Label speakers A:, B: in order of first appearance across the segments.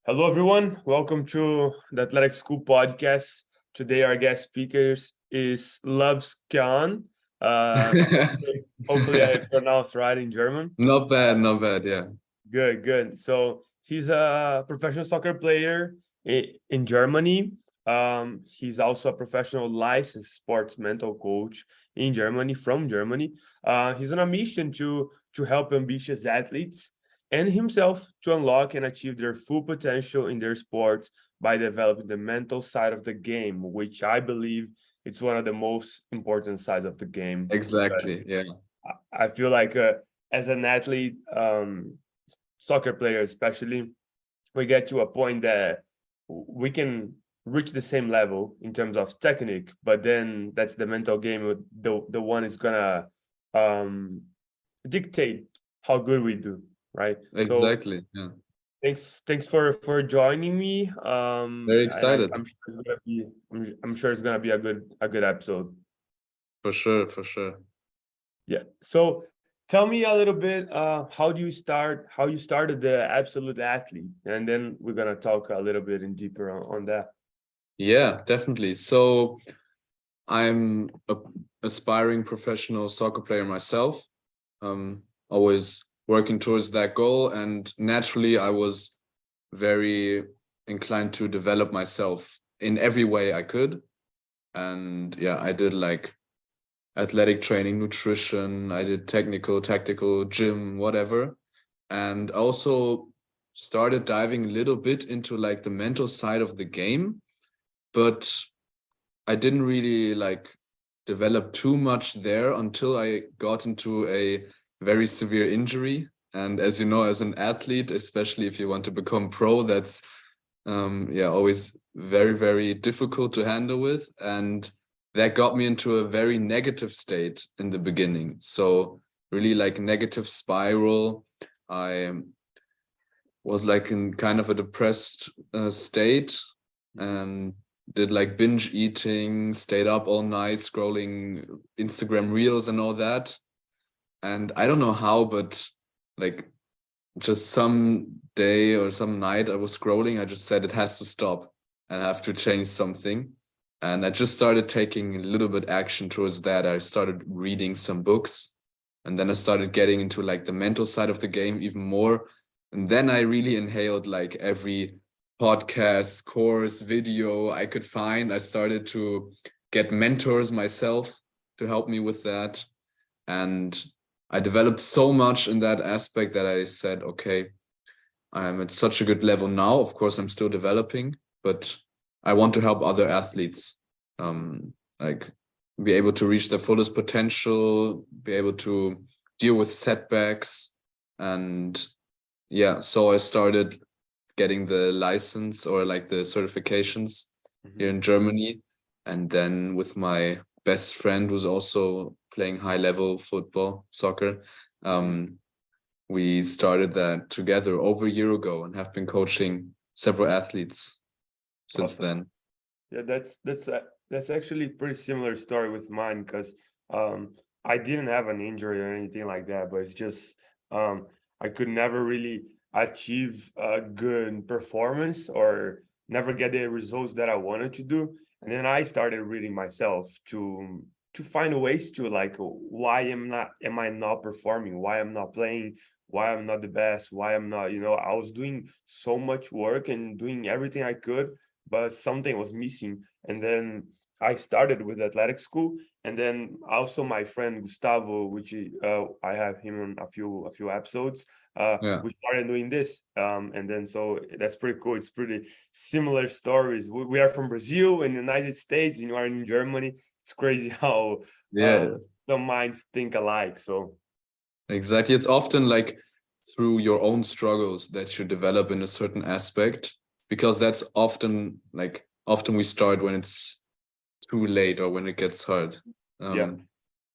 A: Hello, everyone. Welcome to the Athletic School podcast. Today, our guest speakers is Lovis Kern. Uh, hopefully, I pronounced right in German.
B: Not bad, not bad. Yeah.
A: Good, good. So he's a professional soccer player in Germany. He's also a professional licensed sports mental coach in Germany, from Germany. He's on a mission to help ambitious athletes and himself to unlock and achieve their full potential in their sports by developing the mental side of the game, which I believe it's one of the most important sides of the game.
B: Exactly. Yeah.
A: I feel like as an athlete, soccer player especially, we get to a point that we can reach the same level in terms of technique, but then that's the mental game. The one is gonna dictate how good we do, right? So
B: Exactly. Yeah.
A: thanks for joining me.
B: Very
A: And
B: excited.
A: I'm sure it's gonna be I'm sure it's gonna be a good episode.
B: For sure, for sure.
A: Yeah. So tell me a little bit, how you started the Absolute Athlete, and then we're gonna talk a little bit in deeper on that.
B: Yeah, definitely. So I'm a aspiring professional soccer player myself. Always working towards that goal. And naturally I was very inclined to develop myself in every way I could. And yeah, I did like athletic training, nutrition, I did technical, tactical, gym, whatever. And also started diving a little bit into like the mental side of the game, but I didn't really like develop too much there until I got into a very severe injury. And as you know, as an athlete, especially if you want to become pro, that's yeah, always very, very difficult to handle with. And that got me into a very negative state in the beginning. So really like negative spiral. I was like in kind of a depressed state and did like binge eating, stayed up all night scrolling Instagram reels and all that. And I don't know how, but like just some day or some night I was scrolling, I just said it has to stop and I have to change something. And I just started taking a little bit action towards that. I started reading some books, and then I started getting into like the mental side of the game even more. And then I really inhaled like every podcast, course, video I could find. I started to get mentors myself to help me with that. And I developed so much in that aspect that I said, okay, I'm at such a good level now. Of course, I'm still developing, but I want to help other athletes like be able to reach their fullest potential, be able to deal with setbacks. And yeah, so I started getting the license or like the certifications here in Germany. And then with my best friend who's also playing high level football, soccer, we started that together over a year ago and have been coaching several athletes since then.
A: Yeah, that's actually a pretty similar story with mine, because I didn't have an injury or anything like that, but it's just I could never really achieve a good performance or never get the results that I wanted to do. And then I started reading myself to find ways to, like, why am I not performing, why I'm not playing, why I'm not the best, why I'm not, I was doing so much work and doing everything I could, but something was missing. And then I started with athletic school, and then also my friend Gustavo, which I have him on a few episodes.
B: Yeah.
A: We started doing this, and then so that's pretty cool. It's pretty similar stories. We are from Brazil in the United States, and you are in Germany. It's crazy how
B: Yeah,
A: the minds think alike. So
B: exactly. It's often like through your own struggles that you develop in a certain aspect, because that's often we start when it's too late or when it gets hard.
A: yeah,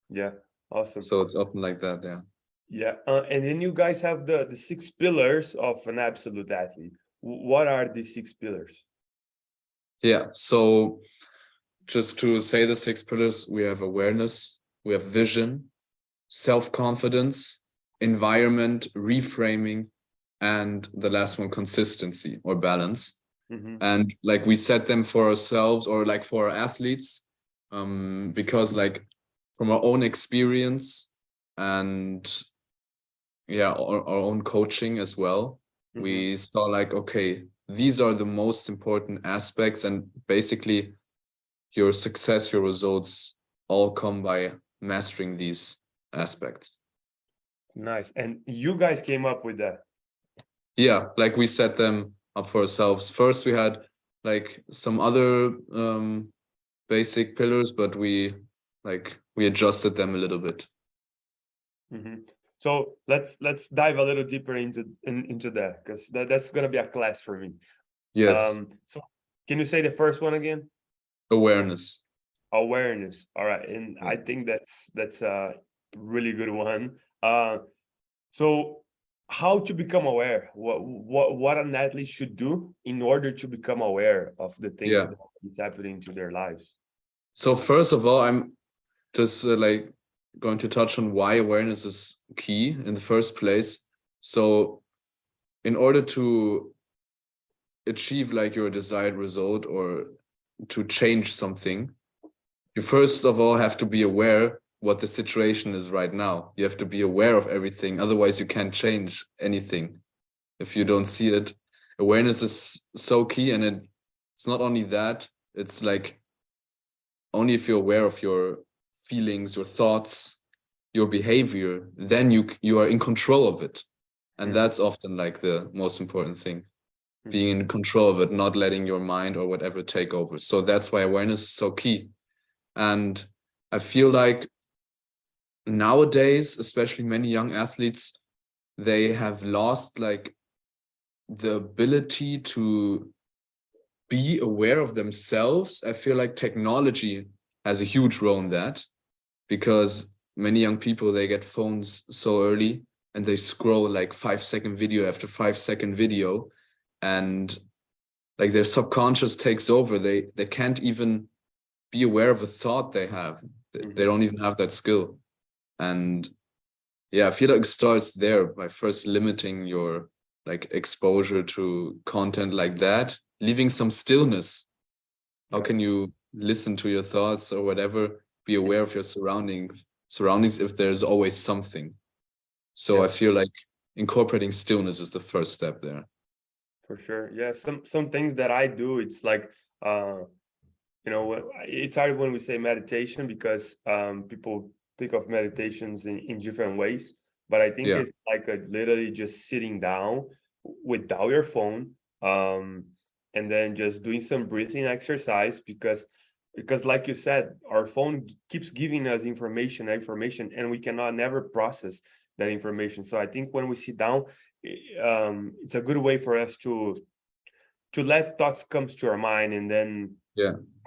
A: yeah, awesome.
B: So it's often like that, yeah.
A: Yeah, and then you guys have the six pillars of an absolute athlete. What are the six pillars?
B: Yeah, so just to say the six pillars, we have awareness, we have vision, self-confidence, environment, reframing, and the last one, consistency or balance.
A: Mm-hmm.
B: And like we set them for ourselves or like for our athletes, because like from our own experience and yeah, our own coaching as well,
A: Mm-hmm.
B: we saw like, okay, these are the most important aspects, and basically your success, your results all come by mastering these aspects.
A: Nice. And you guys came up with that.
B: Yeah, like we set them up for ourselves. First we had like some other basic pillars, but we adjusted them a little bit.
A: Mm-hmm. So let's dive a little deeper into that, because that's gonna be a class for me.
B: Yes.
A: So can you say the first one again?
B: Awareness.
A: Awareness. All right. And
B: Yeah.
A: I think that's a really good one. So how to become aware? What an athlete should do in order to become aware of the things
B: Yeah.
A: that is happening to their lives?
B: So first of all, I'm just like going to touch on why awareness is key in the first place. So in order to achieve like your desired result or to change something, you first of all have to be aware what the situation is right now. You have to be aware of everything. Otherwise, you can't change anything if you don't see it. Awareness is so key, and it's not only that, it's like only if you're aware of your feelings, your thoughts, your behavior, then you are in control of it. And that's often like the most important thing, being in control of it, not letting your mind or whatever take over. So that's why awareness is so key. And I feel like nowadays, especially many young athletes, they have lost like the ability to be aware of themselves. I feel like technology has a huge role in that, because many young people, they get phones so early and they scroll like 5-second video after 5-second video, and like their subconscious takes over. They can't even be aware of a thought they have. They don't even have that skill. And yeah, I feel like it starts there by first limiting your like exposure to content like that, leaving some stillness. How can you listen to your thoughts or whatever, be aware of your surroundings if there's always something? So I feel like incorporating stillness is the first step there.
A: For sure. Yeah. Some things that I do, it's like it's hard when we say meditation, because people think of meditations in different ways. But I think
B: Yeah.
A: it's like literally just sitting down without your phone, and then just doing some breathing exercise, because like you said, our phone keeps giving us information, and we cannot never process that information. So I think when we sit down, it's a good way for us to let thoughts come to our mind, and then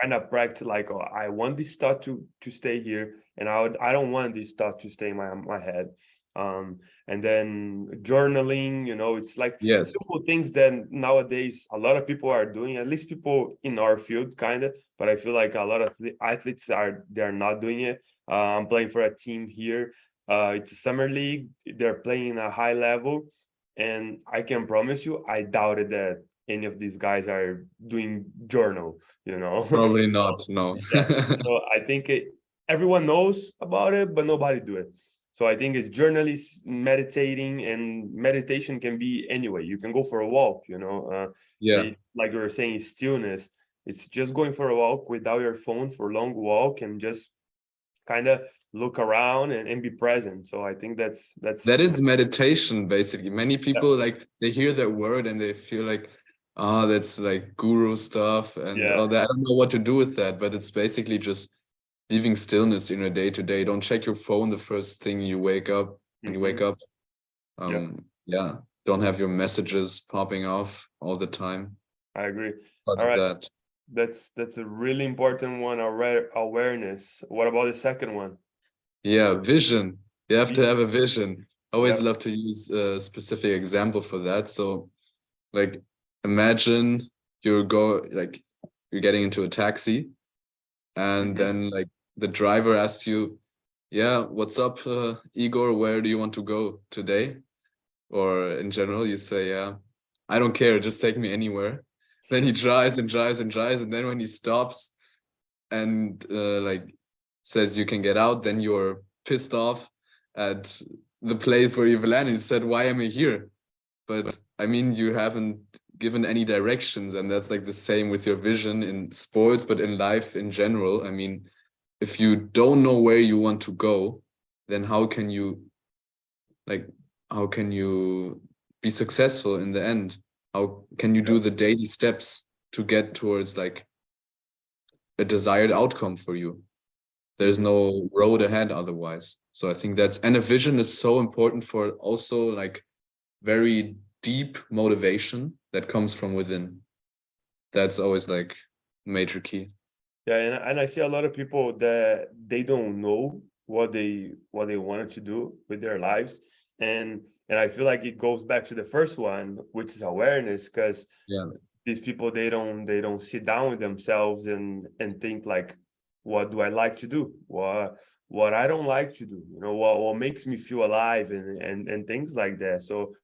A: kind of practice like, oh, I want this thought to stay here, and I don't want this thought to stay in my head. And then journaling, it's like simple things that nowadays a lot of people are doing, at least people in our field, kind of. But I feel like a lot of the athletes they're not doing it. I'm playing for a team here. It's a summer league. They're playing a high level, and I can promise you, I doubted that any of these guys are doing journal.
B: Probably not, no.
A: Yeah. So I think everyone knows about it, but nobody do it. So I think it's journalists meditating, and meditation can be anyway. You can go for a walk, like you were saying, stillness. It's just going for a walk without your phone, for a long walk, and just kind of look around and be present. So I think
B: that is meditation, basically. Many people like they hear that word and they feel like, oh, that's like guru stuff, and I don't know what to do with that. But it's basically just leaving stillness in your day to day. Don't check your phone the first thing you wake up when you wake up. Don't have your messages popping off all the time.
A: I agree.
B: All right.
A: That's a really important one. Awareness. What about the second one?
B: Yeah, vision. You have to have a vision. I always love to use a specific example for that. So like imagine you're getting into a taxi, and then like the driver asks you, yeah, what's up, Igor, where do you want to go today? or in general, you say, yeah, I don't care, just take me anywhere. Then he tries and tries and tries, and then when he stops and like says you can get out, then you're pissed off at the place where you've landed. He said, why am I here? But I mean, you haven't given any directions, and that's like the same with your vision in sports, but in life in general. I mean, if you don't know where you want to go, then how can you be successful in the end? How can you do the daily steps to get towards like a desired outcome for you? There's no road ahead otherwise. So I think and a vision is so important for also like very deep motivation that comes from within. That's always like major key.
A: Yeah, and I see a lot of people that they don't know what they wanted to do with their lives, and I feel like it goes back to the first one, which is awareness, because
B: Yeah,
A: these people they don't sit down with themselves and think like, what do I like to do? What I don't like to do? You know, what makes me feel alive and things like that. So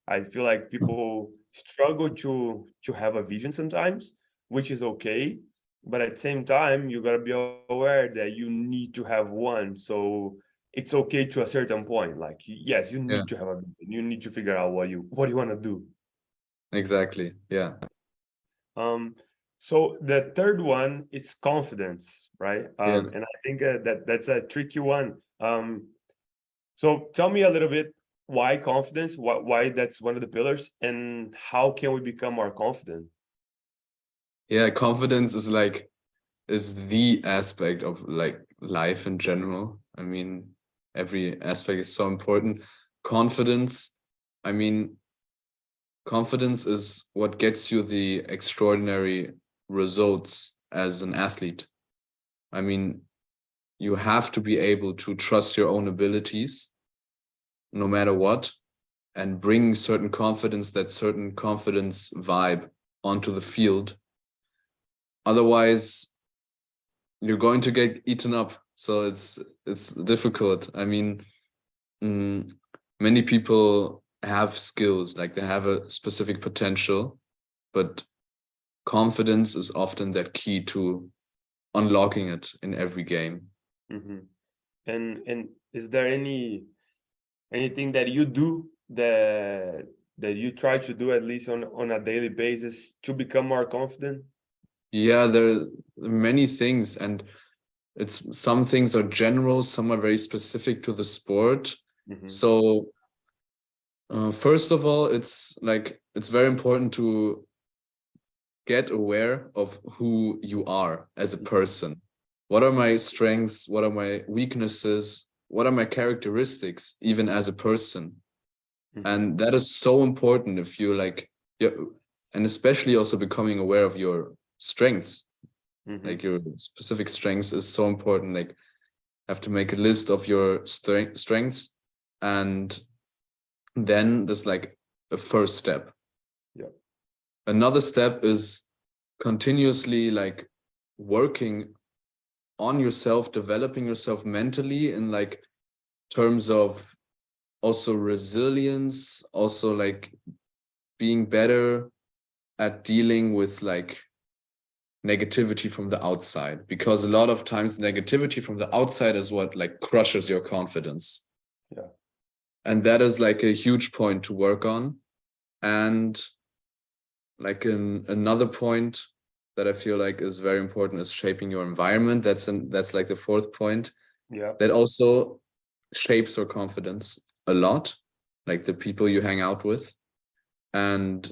A: I feel like people struggle to have a vision sometimes, which is okay. But at the same time, you gotta be aware that you need to have one. So it's okay to a certain point. Like yes, you
B: yeah,
A: need to have a vision. You need to figure out what you want to do.
B: exactly. Yeah,
A: Um, so the third one is confidence, right?
B: yeah.
A: And I think that's a tricky one. So tell me a little bit why confidence, why that's one of the pillars, and how can we become more confident?
B: Yeah, confidence is the aspect of like life in general. I mean, every aspect is so important. Confidence, I mean, confidence is what gets you the extraordinary results as an athlete. I mean, you have to be able to trust your own abilities no matter what, and bring that certain confidence vibe onto the field. Otherwise, you're going to get eaten up. So it's difficult. I mean, mm, many people have skills, like they have a specific potential, but confidence is often that key to unlocking it in every game.
A: Hmm. And is there anything that you do that you try to do at least on a daily basis to become more confident?
B: Yeah, there are many things, and some things are general, some are very specific to the sport.
A: Hmm.
B: So first of all, it's very important to get aware of who you are as a person. What are my strengths? What are my weaknesses? What are my characteristics, even as a person?
A: Hmm.
B: And that is so important if you yeah, and especially also becoming aware of your strengths.
A: Hmm.
B: Like your specific strengths is so important. Like have to make a list of your strengths, and then there's like a first step.
A: Yeah.
B: Another step is continuously like working on yourself, developing yourself mentally in like terms of also resilience, also like being better at dealing with like negativity from the outside, because a lot of times negativity from the outside is what like crushes your confidence.
A: Yeah.
B: And that is like a huge point to work on. And like another point that I feel like is very important is shaping your environment. That's like the fourth point.
A: Yeah.
B: That also shapes your confidence a lot, like the people you hang out with. And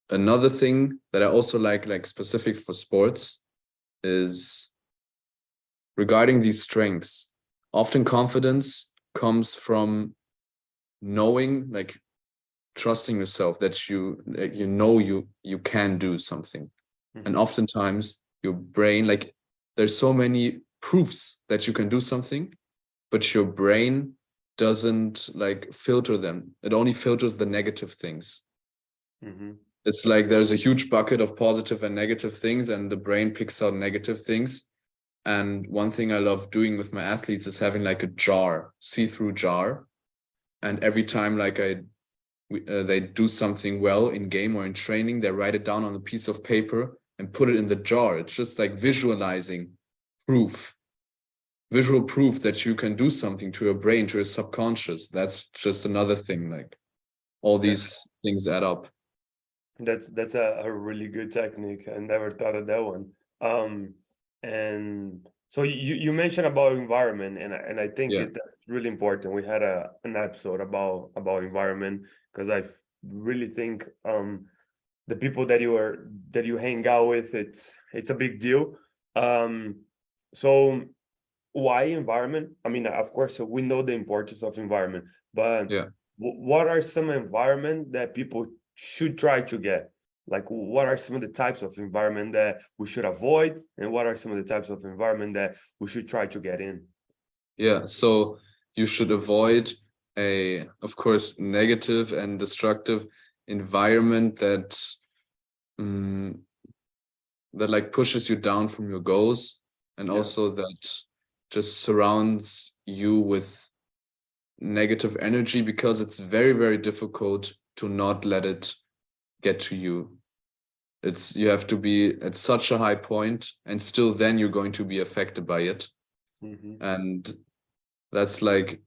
B: another thing that I also like specific for sports, is regarding these strengths. Often confidence comes from knowing, like trusting yourself that you can do something. And
A: Hmm.
B: oftentimes your brain, like there's so many proofs that you can do something, but your brain doesn't like filter them. It only filters the negative things.
A: Hmm.
B: It's like there's a huge bucket of positive and negative things, and the brain picks out negative things. And one thing I love doing with my athletes is having like a jar, see-through jar. And every time like I they do something well in game or in training, they write it down on a piece of paper and put it in the jar. It's just like visualizing proof, visual proof that you can do something to your brain, to your subconscious. That's just another thing. Like all these things add up.
A: That's a really good technique. I never thought of that one. And so you mentioned about environment, and I think
B: Yeah.
A: that's really important. We had an episode about environment because really think the people that you hang out with, it's a big deal. Um, so why environment? I mean, of course, we know the importance of environment, but
B: Yeah.
A: what are some environment that people should try to get? Like, what are some of the types of environment that we should avoid, and what are some of the types of environment that we should try to get in?
B: Yeah. So you should avoid a, of course, negative and destructive environment that that like pushes you down from your goals, and
A: Yeah.
B: also that just surrounds you with negative energy, because it's very, very difficult to not let it get to you. It's, you have to be at such a high point, and still then you're going to be affected by it.
A: Mm-hmm.
B: And that's like,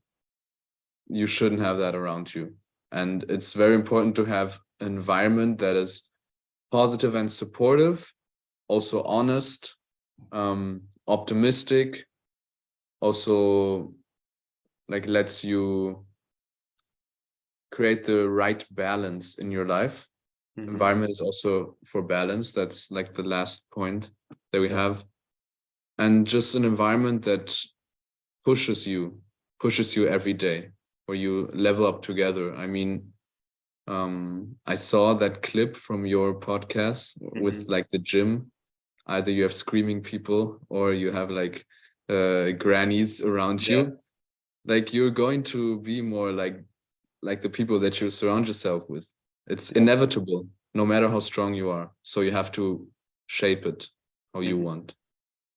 B: you shouldn't have that around you. And it's very important to have an environment that is positive and supportive, also honest, optimistic, also like lets you create the right balance in your life.
A: Mm-hmm.
B: Environment is also for balance. That's like the last point that we have. And just an environment that pushes you every day, where you level up together. I mean, I saw that clip from your podcast with
A: Mm-hmm.
B: like the gym. Either you have screaming people or you have like grannies around
A: Yeah.
B: you. Like you're going to be more like the people that you surround yourself with. It's
A: Yeah.
B: inevitable, no matter how strong you are. So you have to shape it how you
A: Mm-hmm.
B: want.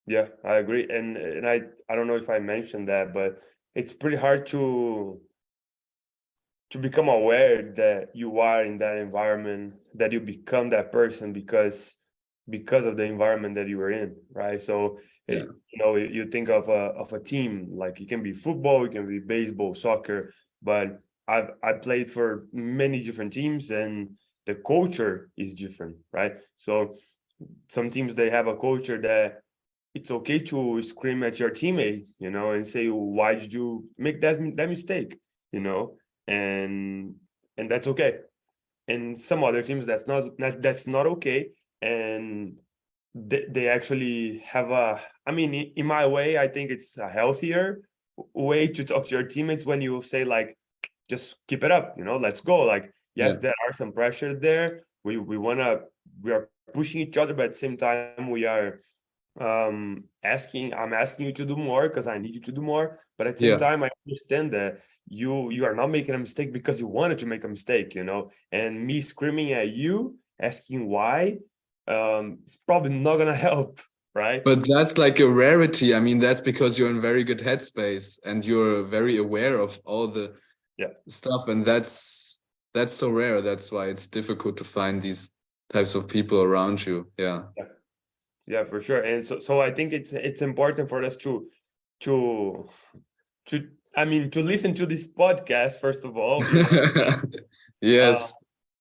A: Yeah, I agree. And I don't know if I mentioned that, but it's pretty hard to become aware that you are in that environment, that you become that person because of the environment that you were in, right? So
B: Yeah.
A: you think of a team, like it can be football, it can be baseball, soccer, but I played for many different teams, and the culture is different, right? So some teams, they have a culture that it's okay to scream at your teammate, and say, why did you make that mistake, you know and and that's okay. And some other teams, that's not okay, and they actually have a, I mean, in my way, I think it's a healthier way to talk to your teammates, when you say like, just keep it up, let's go. Like,
B: Yeah.
A: yes, there are some pressure there. We are pushing each other, but at the same time, I'm asking you to do more because I need you to do more. But at the same
B: Yeah.
A: time, I understand that you are not making a mistake because you wanted to make a mistake, and me screaming at you, asking why, it's probably not gonna help, right?
B: But that's like a rarity. I mean, that's because you're in very good headspace and you're very aware of all the
A: Yeah.
B: stuff. And that's so rare. That's why it's difficult to find these types of people around you. Yeah.
A: Yeah, yeah, for sure. And so I think it's important for us to to I mean, to listen to this podcast first of all, uh,
B: Yes.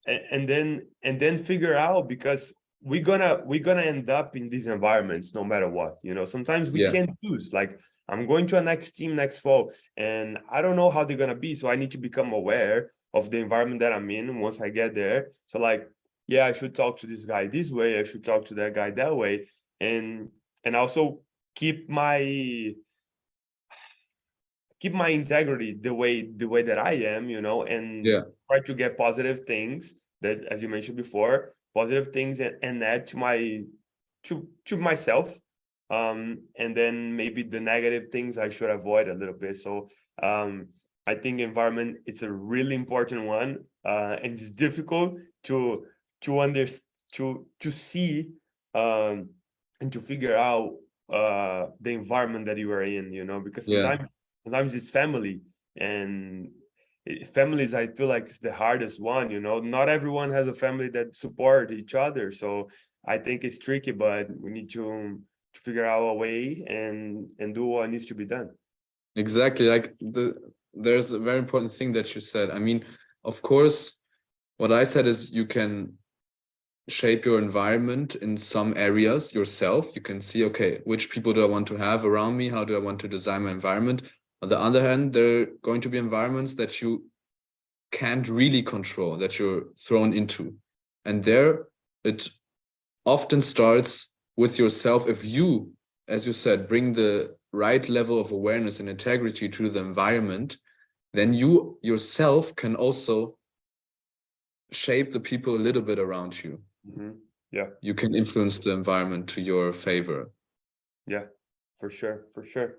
A: and then figure out, because we're gonna end up in these environments no matter what. Sometimes we
B: Yeah.
A: can't choose. Like, I'm going to a next team next fall, and I don't know how they're gonna be, so I need to become aware of the environment that I'm in once I get there. So like, yeah, I should talk to this guy this way, I should talk to that guy that way, and also keep my keep my integrity the way that I am, and
B: Yeah.
A: try to get positive things that, as you mentioned before, positive things, and add to myself. And then maybe the negative things I should avoid a little bit. So I think environment is a really important one, and it's difficult to understand, to see, um, and to figure out the environment that you are in, because
B: Yeah.
A: sometimes it's family, and families, I feel like it's the hardest one, you know. Not everyone has a family that support each other, so I think it's tricky, but we need to figure out a way and do what needs to be done.
B: Exactly. Like there's a very important thing that you said. I mean, of course, what I said is you can shape your environment in some areas yourself. You can see, okay, which people do I want to have around me? How do I want to design my environment? On the other hand, there are going to be environments that you can't really control, that you're thrown into. And there it often starts with yourself. If you, as you said, bring the right level of awareness and integrity to the environment, then you yourself can also shape the people a little bit around you.
A: Yeah,
B: You can influence the environment to your favor.
A: yeah, for sure, for sure.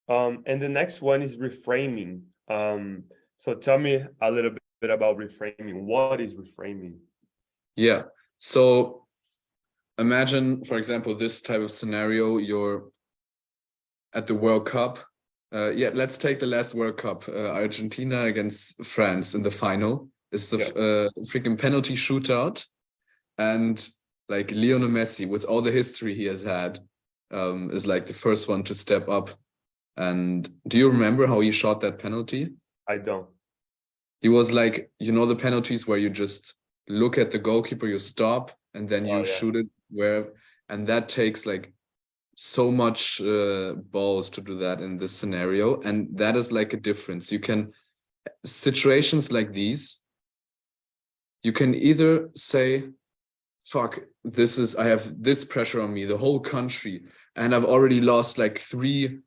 A: And the next one is reframing. So tell me a little bit about reframing. What is reframing?
B: Yeah. So imagine, for example, this type of scenario. You're at the World Cup. Yeah, let's take the last World Cup. Argentina against France in the final. It's the freaking penalty shootout. And like Lionel Messi, with all the history he has had, is like the first one to step up. And do you remember how he shot that penalty?
A: I don't.
B: He was like, you know, the penalties where you just look at the goalkeeper, you stop, and then you shoot it where, and that takes like so much balls to do that in this scenario. And that is like a difference. You can, situations like these, you can either say, fuck, this is, I have this pressure on me, the whole country, and I've already lost like three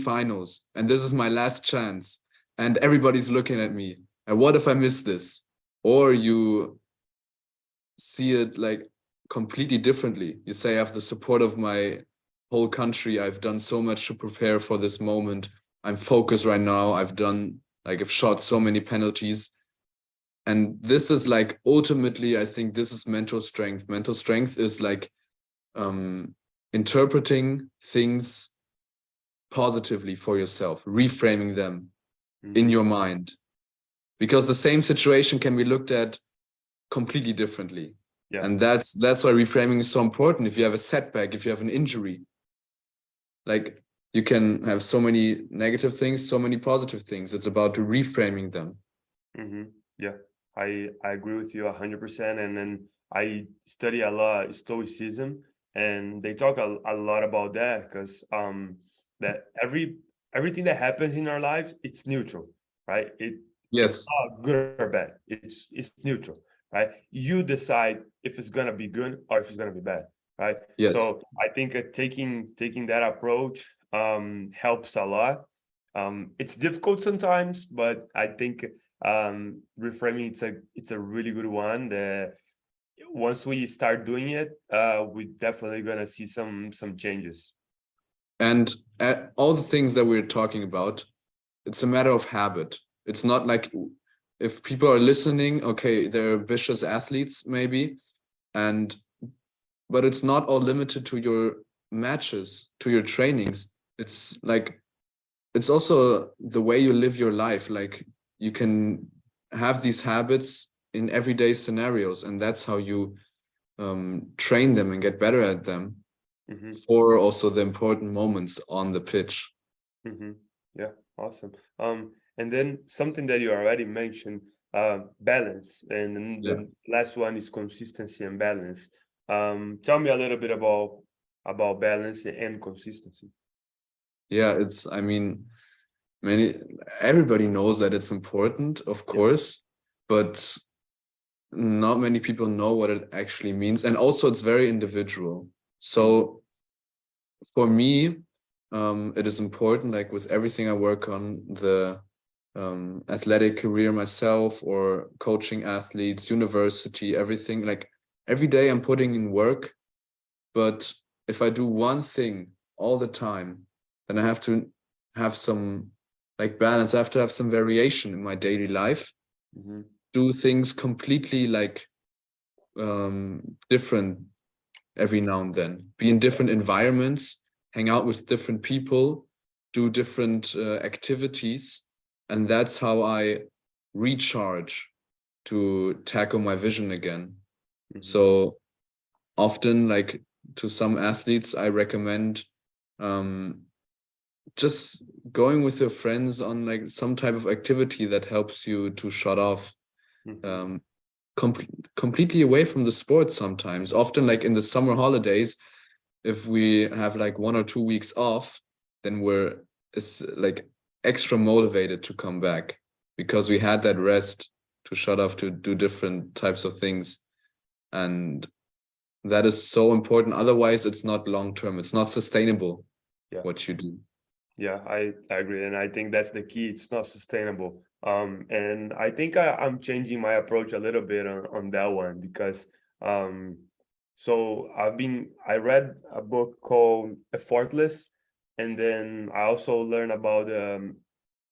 B: finals, and this is my last chance, and everybody's looking at me, and what if I miss this? Or you see it like completely differently. You say, I have the support of my whole country, I've done so much to prepare for this moment, I'm focused right now, I've shot so many penalties. And this is like, ultimately, I think this is mental strength. Mental strength is like interpreting things positively for yourself, reframing them in your mind, because the same situation can be looked at completely differently. Yeah. And that's why reframing is so important. If you have a setback, if you have an injury, like you can have so many negative things, so many positive things. It's about reframing them.
A: Yeah, I agree with you 100%. And then I study a lot Stoicism, and they talk a lot about that, because that everything that happens in our lives, it's neutral, right? It's not good or bad. It's neutral, right? You decide if it's gonna be good or if it's gonna be bad, right? Yes. So I think taking that approach helps a lot. It's difficult sometimes, but I think reframing, it's a really good one. That once we start doing it, we definitely gonna see some changes.
B: And all the things that we're talking about, it's a matter of habit. It's not like, if people are listening, okay, they're ambitious athletes maybe, but it's not all limited to your matches, to your trainings. It's like, it's also the way you live your life. Like you can have these habits in everyday scenarios, and that's how you train them and get better at them for also the important moments on the pitch.
A: Yeah, awesome. And then something that you already mentioned, balance, and then the last one is consistency and balance. Tell me a little bit about balance and consistency.
B: Yeah, I mean, everybody knows that it's important, of course, but not many people know what it actually means. And also it's very individual. So for me, it is important, like with everything I work on, the athletic career myself, or coaching athletes, university, everything, like every day I'm putting in work. But if I do one thing all the time, then I have to have some like balance. I have to have some variation in my daily life. Do things completely like different every now and then. Be in different environments, hang out with different people, do different activities, And that's how I recharge to tackle my vision again. So often, like to some athletes, I recommend just going with your friends on like some type of activity that helps you to shut off completely away from the sport sometimes. Often, like in the summer holidays, if we have like 1 or 2 weeks off, then it's like extra motivated to come back because we had that rest to shut off, to do different types of things. And that is so important. Otherwise, it's not long term. It's not sustainable, what you do.
A: Yeah, I agree. And I think that's the key. It's not sustainable. And I think I'm changing my approach a little bit on that one because so I read a book called Effortless, and then I also learned about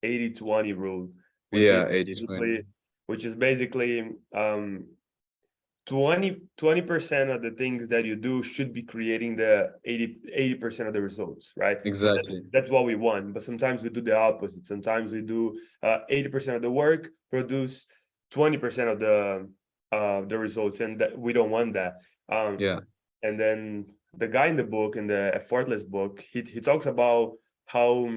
A: 80-20 rule, which is
B: Yeah, 80-20.
A: which is basically 20% of the things that you do should be creating the 80% of the results, right?
B: Exactly.
A: That's what we want. But sometimes we do the opposite. Sometimes we do 80% of the work, produce 20% of the results, and that we don't want that.
B: Yeah.
A: And then the guy in the book, in the Effortless book, he talks about how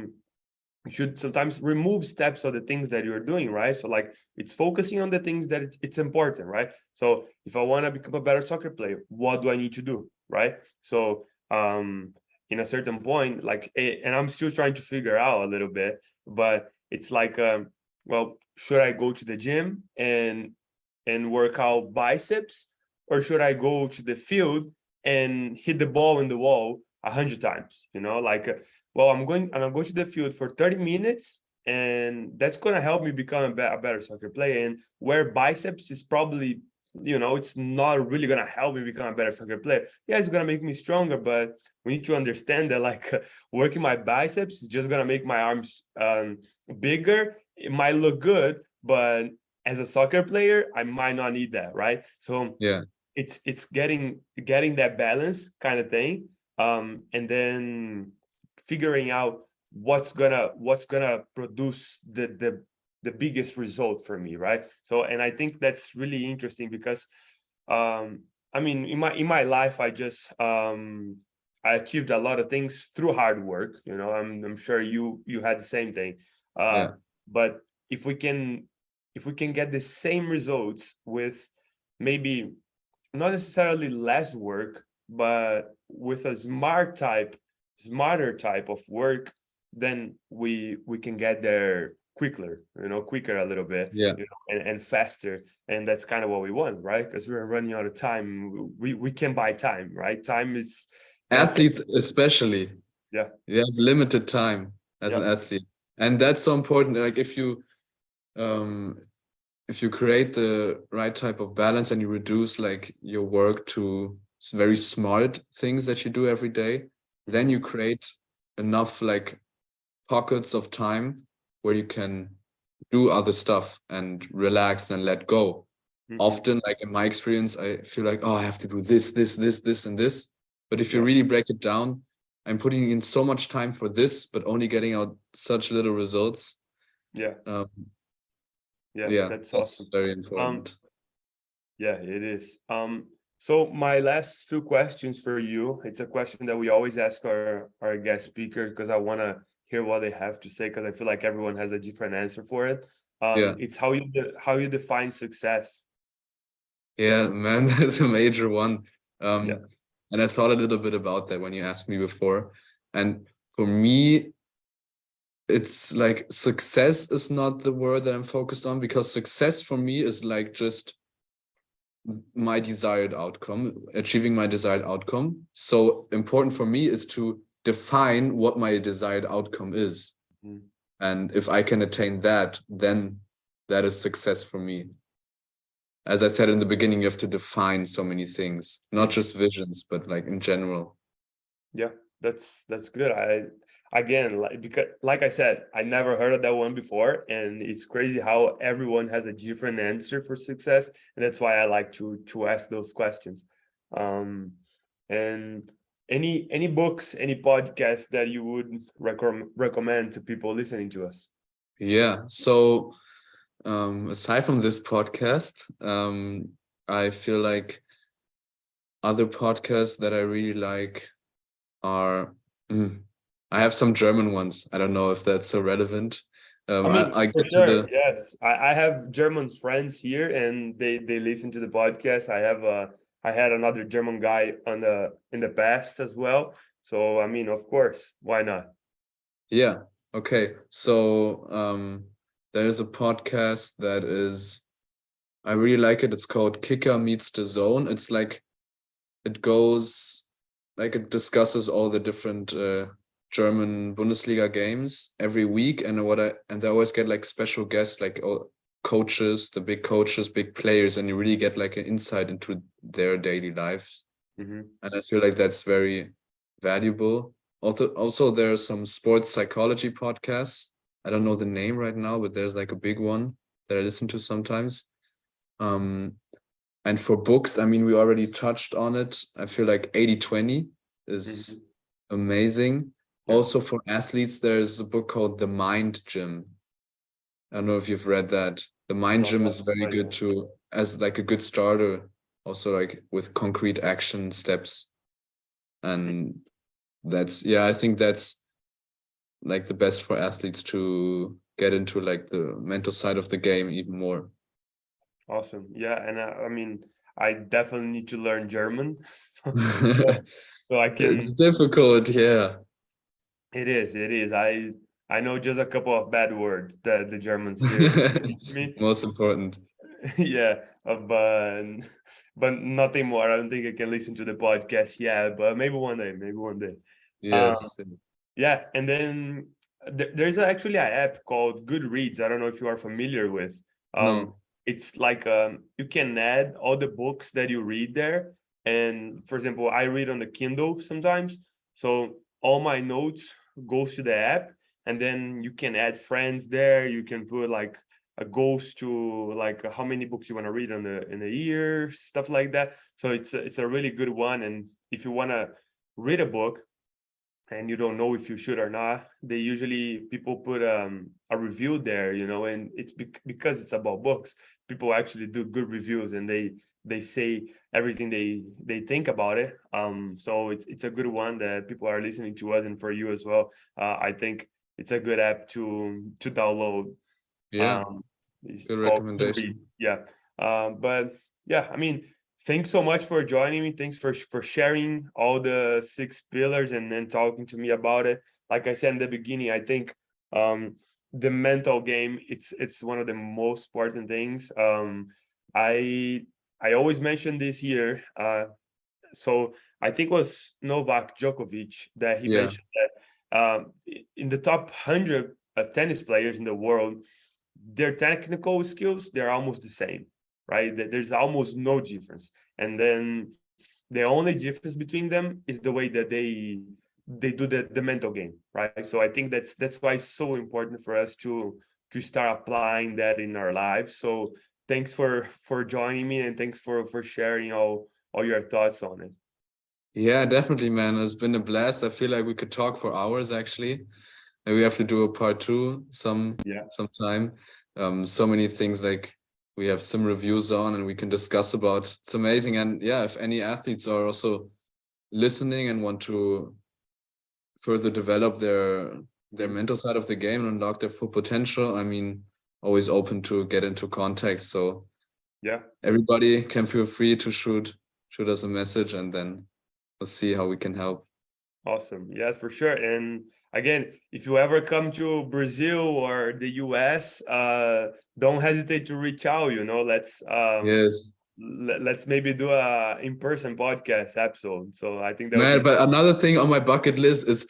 A: you should sometimes remove steps of the things that you're doing, right? So like it's focusing on the things that it's important, right? So if I want to become a better soccer player, what do I need to do, right? So in a certain point, like, and I'm still trying to figure out a little bit, but it's like, well, should I go to the gym and work out biceps, or should I go to the field and hit the ball in the wall 100 times? You know, like, well, I'm going to the field for 30 minutes, and that's going to help me become a better soccer player. And where biceps is probably, you know, it's not really going to help me become a better soccer player. Yeah, it's going to make me stronger, but we need to understand that like working my biceps is just going to make my arms bigger. It might look good, but as a soccer player, I might not need that, right? So
B: yeah,
A: it's getting that balance kind of thing, and then figuring out what's gonna produce the biggest result for me, right? So, and I think that's really interesting because I mean, in my life, I achieved a lot of things through hard work. You know, I'm sure you had the same thing.
B: yeah,
A: But if we can get the same results with maybe not necessarily less work, but with a smarter type of work, then we can get there quicker a little bit,
B: yeah.
A: and faster. And that's kind of what we want, right? Because we're running out of time. We can buy time, right? Time is not.
B: Athletes especially,
A: Yeah,
B: you have limited time as
A: yeah,
B: an athlete, and that's so important. Like if you create the right type of balance and you reduce like your work to very smart things that you do every day, then you create enough like pockets of time where you can do other stuff and relax and let go. Often, like in my experience, I feel like, oh, I have to do this, and this. But if you
A: yeah,
B: really break it down, I'm putting in so much time for this, but only getting out such little results.
A: yeah,
B: Um,
A: yeah.
B: yeah,
A: That's
B: that's
A: awesome.
B: very
A: Um,
B: important.
A: Yeah, it is. So my last few questions for you, it's a question that we always ask our guest speaker because I want to hear what they have to say because I feel like everyone has a different answer for it.
B: Yeah,
A: It's how you define success.
B: yeah, man, that's a major one.
A: Yeah.
B: And I thought a little bit about that when you asked me before. And for me, it's like success is not the word that I'm focused on, because success for me is like just my desired outcome, achieving my desired outcome. So important for me is to define what my desired outcome is.
A: Mhm.
B: And if I can attain that, then that is success for me. As I said in the beginning, you have to define so many things, not just visions, but like in general.
A: Yeah, that's good. Again, because like I said, I never heard of that one before, and it's crazy how everyone has a different answer for success, and that's why I like to ask those questions. Um, and any books, any podcasts that you would recommend to people listening to us?
B: Yeah. So aside from this podcast, I feel like other podcasts that I really like are I have some German ones. I don't know if that's so relevant.
A: I mean,
B: I
A: for
B: get to
A: sure,
B: the
A: yes. I have German friends here, and they listen to the podcast. I had another German guy on the in the past as well. So I mean, of course, why not?
B: yeah. Okay. So there is a podcast that is I really like it. It's called Kicker Meets the Zone. It's like it goes like it discusses all the different German Bundesliga games every week, and they always get like special guests, like coaches, the big coaches, big players, and you really get like an insight into their daily lives.
A: Hmm.
B: And I feel like that's very valuable. Also there are some sports psychology podcasts. I don't know the name right now, but there's like a big one that I listen to sometimes. Um, and for books, I mean, we already touched on it. I feel like 80/20 is
A: Hmm.
B: amazing.
A: Yeah.
B: Also for athletes, there's a book called The Mind Gym. I don't know if you've read that. The Mind
A: No,
B: Gym
A: no,
B: is very
A: not
B: good
A: yet.
B: to as like a good starter, also like with concrete action steps. And that's yeah, I think that's like the best for athletes to get into like the mental side of the game even more.
A: Awesome. Yeah, and I mean, I definitely need to learn German, so, so I
B: It's
A: can.
B: difficult, yeah.
A: It is. It is. I know just a couple of bad words that the Germans here teach me.
B: Most important.
A: Yeah, but nothing more. I don't think I can listen to the podcast yet, but maybe one day. Maybe one day. Um,
B: Yes.
A: yeah, and then there's actually an app called Goodreads. I don't know if you are familiar with.
B: No.
A: It's like you can add all the books that you read there. And for example, I read on the Kindle sometimes, so all my notes goes to the app, and then you can add friends there. You can put like a goals to like how many books you want to read in a year, stuff like that. So it's a really good one. And if you want to read a book and you don't know if you should or not, they usually people put a review there, and it's because it's about books. People actually do good reviews, and they say everything they think about it. So it's a good one that people are listening to us, and for you as well. I think it's a good app to download.
B: Yeah.
A: um,
B: Good
A: it's called Goodreads.
B: recommendation.
A: Yeah. But yeah, I mean, thanks so much for joining me. Thanks for sharing all the six pillars and then talking to me about it. Like I said in the beginning, I think um, the mental game it's one of the most important things. I I always mention this here. So I think it was Novak Djokovic that he
B: Yeah.
A: mentioned that in the top 100 tennis players in the world, their technical skills they're almost the same, right? There's almost no difference, and then the only difference between them is the way that they do the mental game, right? So I think that's why it's so important for us to start applying that in our lives. So thanks for joining me, and thanks for sharing all your thoughts on it.
B: Yeah, definitely, man. It's been a blast. I feel like we could talk for hours actually. And we have to do a part two
A: Yeah.
B: sometime. So many things like we have some reviews on and we can discuss about. It's amazing. And yeah, if any athletes are also listening and want to further develop their
A: Mhm.
B: mental side of the game and unlock their full potential, I mean, always open to get into contact. So
A: Yeah.
B: everybody can feel free to shoot us a message and then we'll see how we can help.
A: Awesome. Yes, for sure. And again, if you ever come to Brazil or the US, don't hesitate to reach out.
B: Yes.
A: Let's maybe do a in-person podcast episode. So I think that would
B: Man,
A: be
B: but another thing on my bucket list is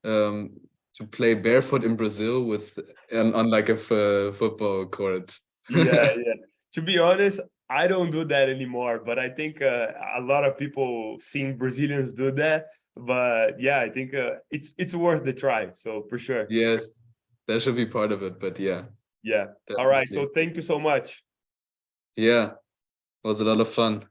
B: um to play barefoot in Brazil with on like a football court.
A: yeah, yeah. To be honest, I don't do that anymore, but I think a lot of people seen Brazilians do that. But yeah, I think it's worth the try. So for sure.
B: Yes, that should be part of it. But yeah,
A: Yeah. All right.
B: definitely.
A: So thank you so much.
B: Yeah, it was a lot of fun.